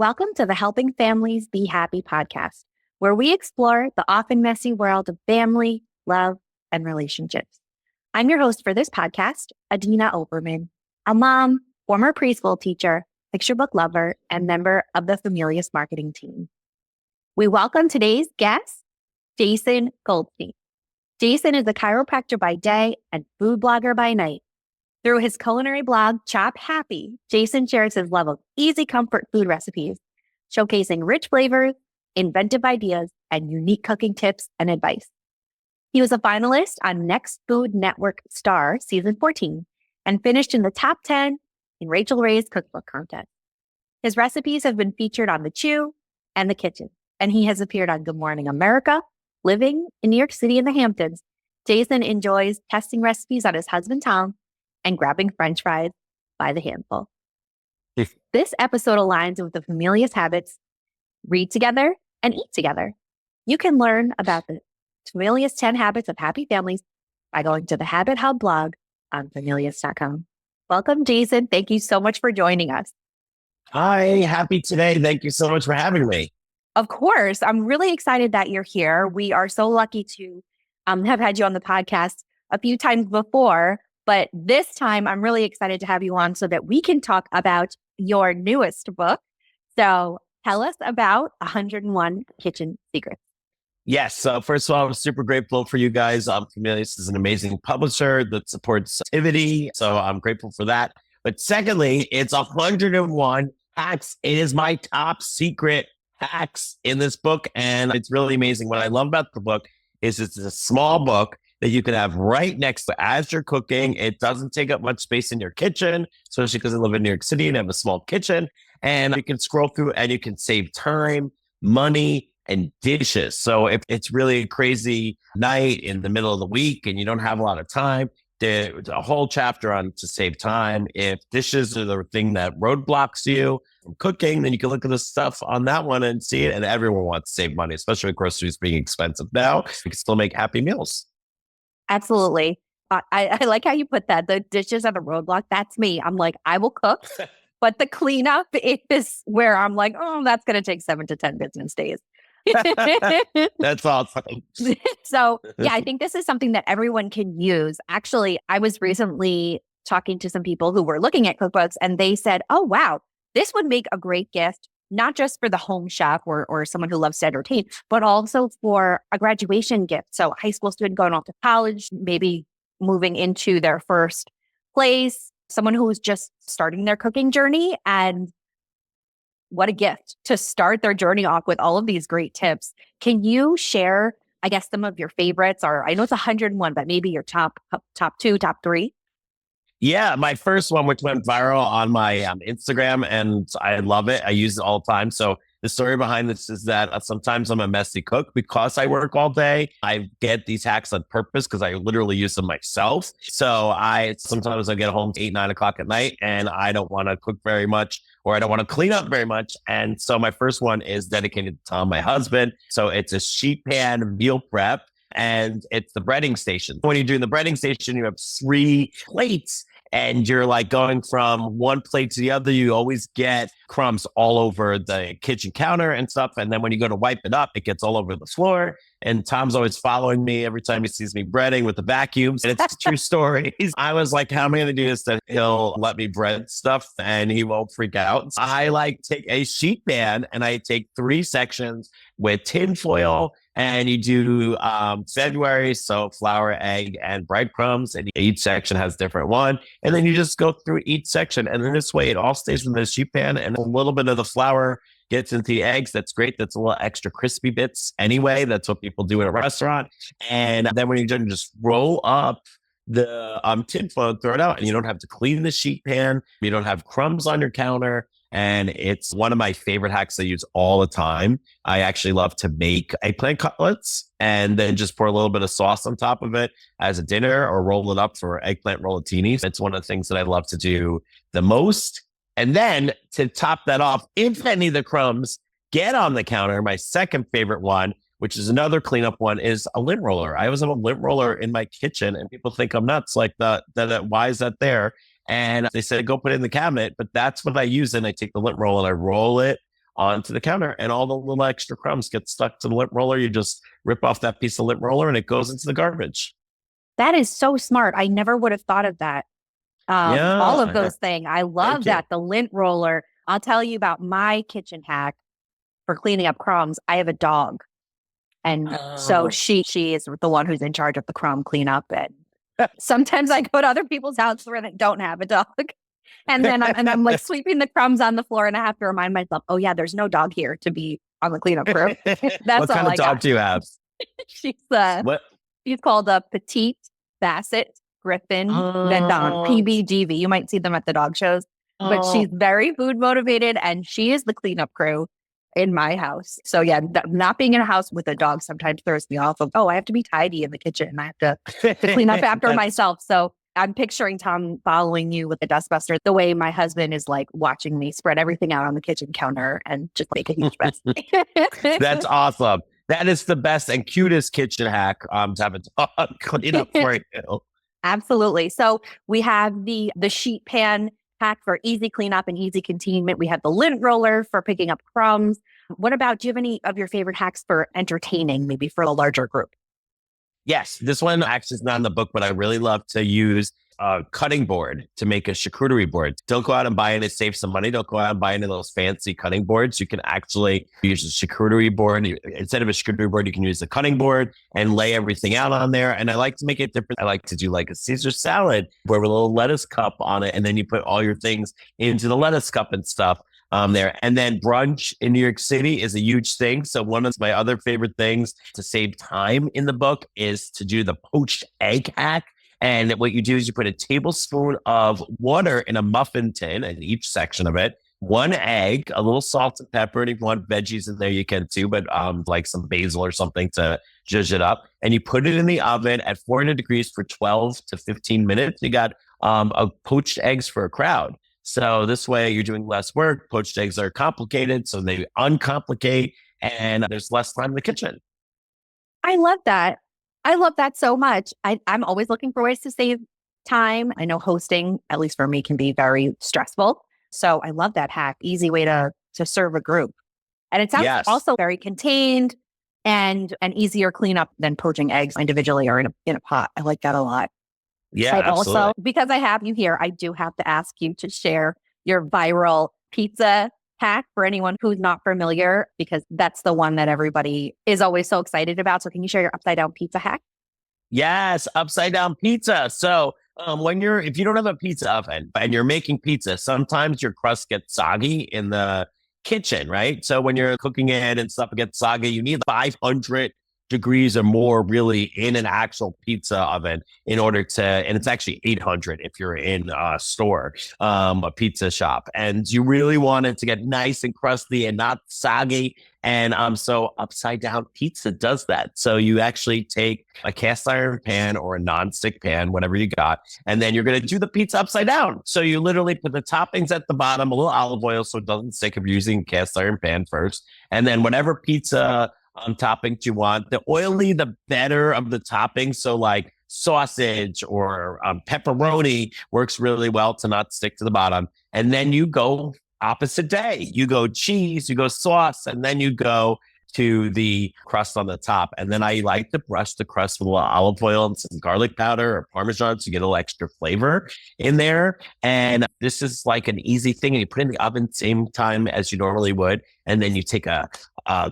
Welcome to the Helping Families Be Happy podcast, where we explore the often messy world of family, love, and relationships. I'm your host for this podcast, Idina Oberman, a mom, former preschool teacher, picture book lover, and member of the Effortless marketing team. We welcome today's guest, Jason Goldstein. Jason is a chiropractor by day and food blogger by night. Through his culinary blog, Chop Happy, Jason shares his love of easy comfort food recipes, showcasing rich flavors, inventive ideas, and unique cooking tips and advice. He was a finalist on Next Food Network Star Season 14 and finished in the top 10 in Rachel Ray's cookbook contest. His recipes have been featured on The Chew and The Kitchen, and he has appeared on Good Morning America. Living in New York City and the Hamptons, Jason enjoys testing recipes on his husband Tom and grabbing French fries by the handful. This episode aligns with the familious habits, read together and eat together. You can learn about the familious 10 habits of happy families by going to the Habit Hub blog on familious.com. Welcome, Jason. Thank you so much for joining us. Hi, happy today. Thank you so much for having me. Of course. I'm really excited that you're here. We are so lucky to have had you on the podcast a few times before. But this time, I'm really excited to have you on so that we can talk about your newest book. So tell us about 101 Kitchen Secrets. Yes. So first of all, I'm super grateful for you guys. Familius is an amazing publisher that supports activity. So I'm grateful for that. But secondly, it's 101 hacks. It is my top secret hacks in this book. And it's really amazing. What I love about the book is it's a small book that you can have right next to as you're cooking. It doesn't take up much space in your kitchen, especially because I live in New York City and have a small kitchen. And you can scroll through and you can save time, money, and dishes. So if it's really a crazy night in the middle of the week and you don't have a lot of time, there's a whole chapter on to save time. If dishes are the thing that roadblocks you from cooking, then you can look at the stuff on that one and see it. And everyone wants to save money, especially with groceries being expensive now. You can still make happy meals. Absolutely. I like how you put that. The dishes are the roadblock. That's me. I'm like, I will cook, but the cleanup is where I'm like, oh, that's going to take 7 to 10 business days. That's awesome. So yeah, I think this is something that everyone can use. Actually, I was recently talking to some people who were looking at cookbooks and they said, oh, wow, this would make a great gift, not just for the home chef or someone who loves to entertain, but also for a graduation gift. So a high school student going off to college, maybe moving into their first place, someone who's just starting their cooking journey. And what a gift to start their journey off with all of these great tips. Can you share, I guess, some of your favorites? Or I know it's 101, but maybe your top 2, top 3? Yeah, my first one, which went viral on my Instagram, and I love it. I use it all the time. So the story behind this is that sometimes I'm a messy cook because I work all day. I get these hacks on purpose because I literally use them myself. So sometimes I get home 8, 9 o'clock at night and I don't want to cook very much or I don't want to clean up very much. And so my first one is dedicated to Tom, my husband. So it's a sheet pan meal prep. And it's the breading station. When you're doing the breading station, you have 3 plates and you're like going from one plate to the other. You always get crumbs all over the kitchen counter and stuff. And then when you go to wipe it up, it gets all over the floor. And Tom's always following me every time he sees me breading with the vacuums. And it's a true story. I was like, how am I going to do this that he'll let me bread stuff and he won't freak out? So I take a sheet pan and I take 3 sections with tin foil. And you do February, so flour, egg, and breadcrumbs. And each section has different one. And then you just go through each section. And then this way, it all stays in the sheet pan. And a little bit of the flour gets into the eggs. That's great. That's a little extra crispy bits anyway. That's what people do at a restaurant. And then when you're done, just roll up the tin foil, throw it out. And you don't have to clean the sheet pan. You don't have crumbs on your counter. And it's one of my favorite hacks I use all the time. I actually love to make eggplant cutlets and then just pour a little bit of sauce on top of it as a dinner or roll it up for eggplant rollatinis. It's one of the things that I love to do the most. And then to top that off, if any of the crumbs get on the counter, my second favorite one, which is another cleanup one, is a lint roller. I always have a lint roller in my kitchen and people think I'm nuts. Like, why is that there? And they said, go put it in the cabinet, but that's what I use. And I take the lint roll and I roll it onto the counter, and all the little extra crumbs get stuck to the lint roller. You just rip off that piece of lint roller and it goes into the garbage. That is so smart. I never would have thought of that. All of Yeah. those things. I love Thank you. that. The lint roller. I'll tell you about my kitchen hack for cleaning up crumbs. I have a dog. And so Oh. she is the one who's in charge of the crumb cleanup. And sometimes I go to other people's houses where they don't have a dog. And then I'm like sweeping the crumbs on the floor, and I have to remind myself, oh yeah, there's no dog here to be on the cleanup crew. That's what kind all of I dog got. do you have? She's What? she's called a petite Basset Griffin Vendon, Oh, PBGV. You might see them at the dog shows, but she's very food motivated, and she is the cleanup crew in my house. So yeah, not being in a house with a dog sometimes throws me off of, oh, I have to be tidy in the kitchen and I have to clean up after myself. So I'm picturing Tom following you with the dustbuster the way my husband is like watching me spread everything out on the kitchen counter and just make a huge mess. That's awesome. That is the best and cutest kitchen hack to have a dog clean up for you. Absolutely. So we have the sheet pan hack for easy cleanup and easy containment. We have the lint roller for picking up crumbs. What about, do you have any of your favorite hacks for entertaining, maybe for a larger group? Yes, this one actually is not in the book, but I really love to use a cutting board to make a charcuterie board. Don't go out and buy it to save some money. Don't go out and buy any of those fancy cutting boards. You can actually use a charcuterie board. Instead of a charcuterie board, you can use a cutting board and lay everything out on there. And I like to make it different. I like to do like a Caesar salad where with a little lettuce cup on it. And then you put all your things into the lettuce cup and stuff. There. And then brunch in New York City is a huge thing. So one of my other favorite things to save time in the book is to do the poached egg hack. And what you do is you put a tablespoon of water in a muffin tin in each section of it, one egg, a little salt and pepper. And if you want veggies in there, you can too, but like some basil or something to zhuzh it up. And you put it in the oven at 400 degrees for 12 to 15 minutes. You got poached eggs for a crowd. So this way you're doing less work. Poached eggs are complicated, so they uncomplicate, and there's less time in the kitchen. I love that. I love that so much. I'm always looking for ways to save time. I know hosting, at least for me, can be very stressful. So I love that hack. Easy way to serve a group. And it sounds also very contained and an easier cleanup than poaching eggs individually or in a pot. I like that a lot. Yeah, absolutely. Also, because I have you here, I do have to ask you to share your viral pizza hack for anyone who's not familiar, because that's the one that everybody is always so excited about. So can you share your upside down pizza hack? Yes, upside down pizza. So if you don't have a pizza oven and you're making pizza, sometimes your crust gets soggy in the kitchen, right? So when you're cooking it and stuff gets soggy, you need 500 degrees or more really in an actual pizza oven in order to, and it's actually 800 if you're in a store, a pizza shop, and you really want it to get nice and crusty and not soggy. And so upside down pizza does that. So you actually take a cast iron pan or a non-stick pan, whatever you got, and then you're going to do the pizza upside down. So you literally put the toppings at the bottom, a little olive oil so it doesn't stick if you're using a cast iron pan first, and then whatever pizza toppings you want. The oily, the better of the toppings. So like sausage or pepperoni works really well to not stick to the bottom. And then you go opposite day. You go cheese, you go sauce, and then you go to the crust on the top. And then I like to brush the crust with a little olive oil and some garlic powder or Parmesan to get a little extra flavor in there. And this is like an easy thing. And you put it in the oven same time as you normally would. And then you take a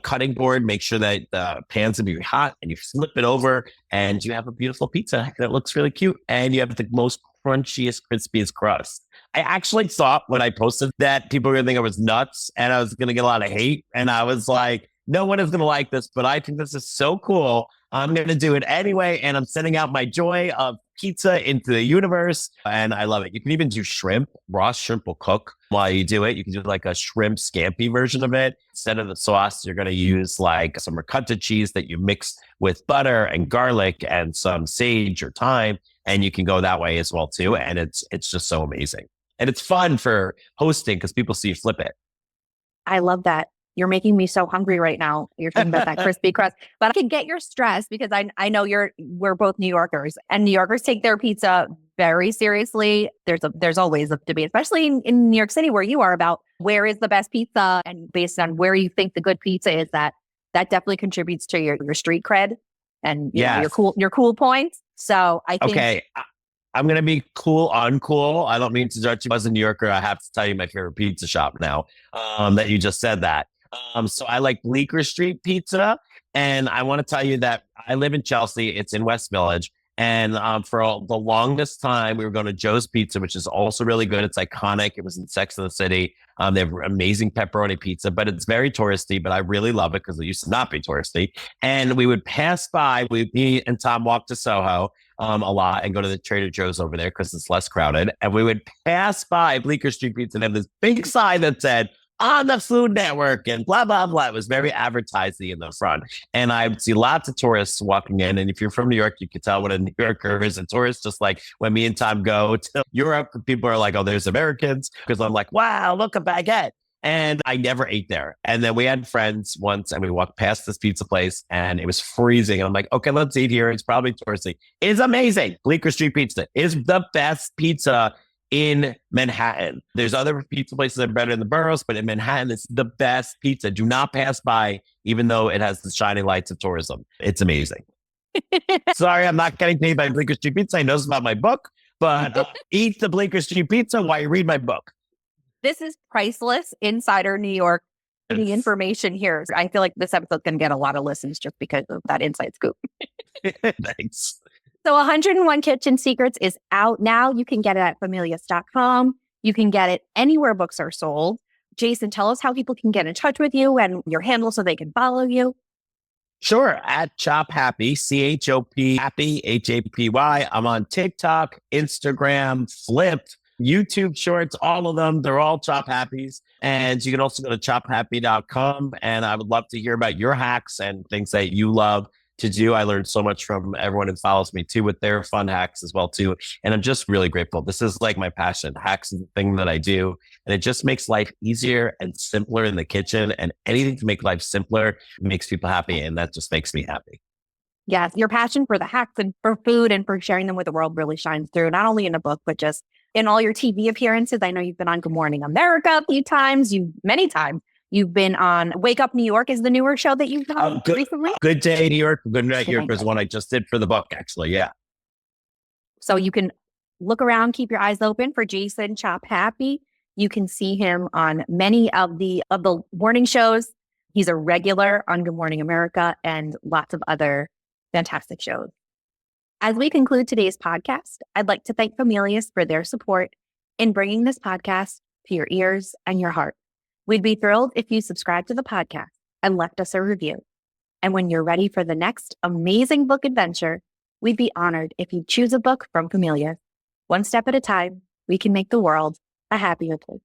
cutting board, make sure that the pan's gonna be hot, and you flip it over and you have a beautiful pizza that looks really cute. And you have the most crunchiest, crispiest crust. I actually thought when I posted that people were gonna think I was nuts and I was gonna get a lot of hate. And I was like, no one is going to like this, but I think this is so cool. I'm going to do it anyway. And I'm sending out my joy of pizza into the universe. And I love it. You can even do shrimp. Raw shrimp will cook while you do it. You can do like a shrimp scampi version of it. Instead of the sauce, you're going to use like some ricotta cheese that you mix with butter and garlic and some sage or thyme. And you can go that way as well too. And it's just so amazing. And it's fun for hosting because people see you flip it. I love that. You're making me so hungry right now. You're talking about that crispy crust, but I can get your stress because I know we're both New Yorkers, and New Yorkers take their pizza very seriously. There's always a debate, especially in New York City where you are, about where is the best pizza, and based on where you think the good pizza is, that definitely contributes to your street cred and you know, Yes. your cool points. So I think Okay. I'm going to be cool, uncool. I don't mean to judge you as a New Yorker. I have to tell you my favorite pizza shop now that you just said that. So I like Bleecker Street Pizza. And I want to tell you that I live in Chelsea. It's in West Village. And for the longest time, we were going to Joe's Pizza, which is also really good. It's iconic. It was in Sex and the City. They have amazing pepperoni pizza, but it's very touristy. But I really love it because it used to not be touristy. And we would pass by. Me and Tom walk to Soho a lot and go to the Trader Joe's over there because it's less crowded. And we would pass by Bleecker Street Pizza and have this big sign that said, on the Food Network and blah, blah, blah. It was very advertising in the front. And I would see lots of tourists walking in. And if you're from New York, you could tell what a New Yorker is a tourist. Just like when me and Tom go to Europe, people are like, oh, there's Americans. Because I'm like, wow, look, a baguette. And I never ate there. And then we had friends once and we walked past this pizza place and it was freezing. And I'm like, okay, let's eat here. It's probably touristy. It's amazing. Bleecker Street Pizza is the best pizza in Manhattan. There's other pizza places that are better in the boroughs, but in Manhattan, it's the best pizza. Do not pass by, even though it has the shining lights of tourism. It's amazing. Sorry, I'm not getting paid by Bleecker Street Pizza. I know it's about my book, but eat the Bleecker Street Pizza while you read my book. this is priceless insider New York the information here. I feel like this episode's going to get a lot of listens just because of that inside scoop. Thanks. So 101 Kitchen Secrets is out now. You can get it at familias.com. You can get it anywhere books are sold. Jason, tell us how people can get in touch with you and your handle so they can follow you. Sure. At Chop Happy, CHOP Happy, HAPY. I'm on TikTok, Instagram, Flipped, YouTube Shorts, all of them. They're all Chop Happies. And you can also go to chophappy.com. And I would love to hear about your hacks and things that you love to do. I learned so much from everyone who follows me too with their fun hacks as well too. And I'm just really grateful. This is like my passion. Hacks is the thing that I do. And it just makes life easier and simpler in the kitchen, and anything to make life simpler makes people happy. And that just makes me happy. Yes, your passion for the hacks and for food and for sharing them with the world really shines through, not only in a book, but just in all your TV appearances. I know you've been on Good Morning America a few times, many times. You've been on Wake Up New York is the newer show that you've done recently. Good Day New York, Good Night New York was one I just did for the book, actually. Yeah. So you can look around, keep your eyes open for Jason Chop Happy. You can see him on many of the morning shows. He's a regular on Good Morning America and lots of other fantastic shows. As we conclude today's podcast, I'd like to thank Familias for their support in bringing this podcast to your ears and your heart. We'd be thrilled if you subscribe to the podcast and left us a review. And when you're ready for the next amazing book adventure, we'd be honored if you choose a book from Familias. One step at a time, we can make the world a happier place.